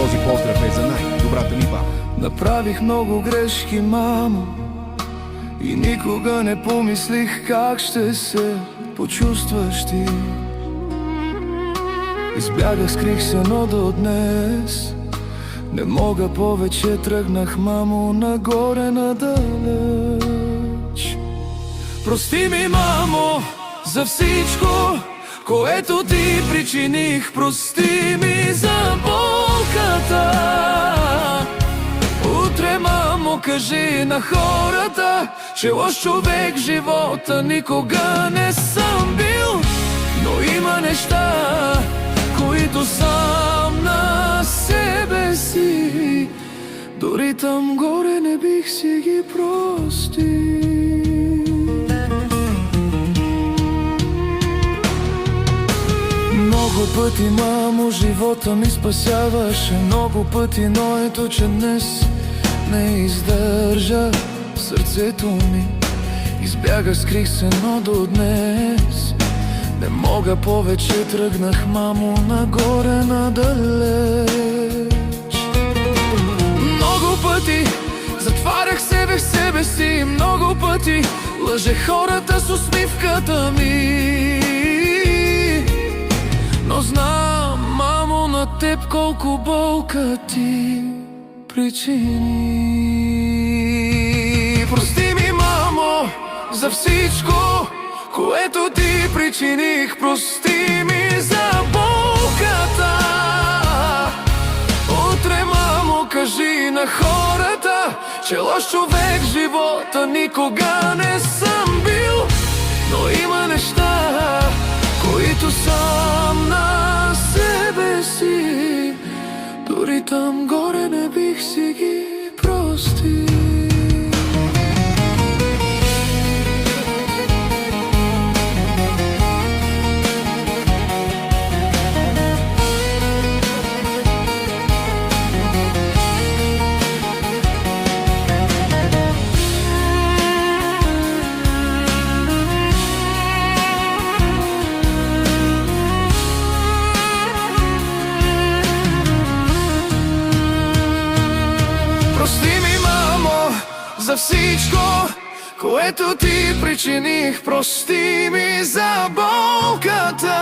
Този поздрав е за най-добрата ми баба. Направих много грешки, мамо, и никога не помислих как ще се почувстваш ти. Избягах, скрих се, но до днес не мога повече. Тръгнах, мамо, нагоре надалеч. Прости ми, мамо, за всичко, което ти причиних. Прости ми за болката. Утре, мамо, кажи на хората, че лош човек в живота никога не съм бил. Но има неща, които сам на себе си, дори там горе не бих си ги простил. Много пъти, мамо, живота ми спасяваше. Много пъти, но ето, че днес не издържа сърцето ми. Избягах, скрих се, но до днес не мога повече. Тръгнах, мамо, нагоре надалеч. Много пъти затварях себе в себе си. Много пъти лъжех хората с усмивката ми. Но знам, мамо, на теб колко болка ти причини. Прости ми, мамо, за всичко, което ти причиних. Прости ми за болката. Утре, мамо, кажи на хората, че лош човек в живота никога не съм бил. Но има неща, които сам на себе си, дори там горе не бих си ги простил. За всичко, което ти причиних. Прости ми за болката.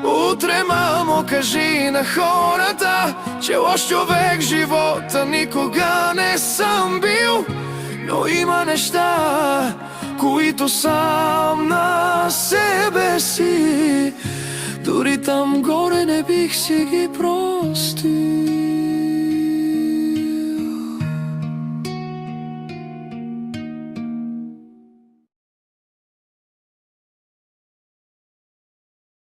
Утре, мамо, кажи на хората, че лош човек в живота никога не съм бил. Но има неща, които сам на себе си, дори там горе не бих си ги простил.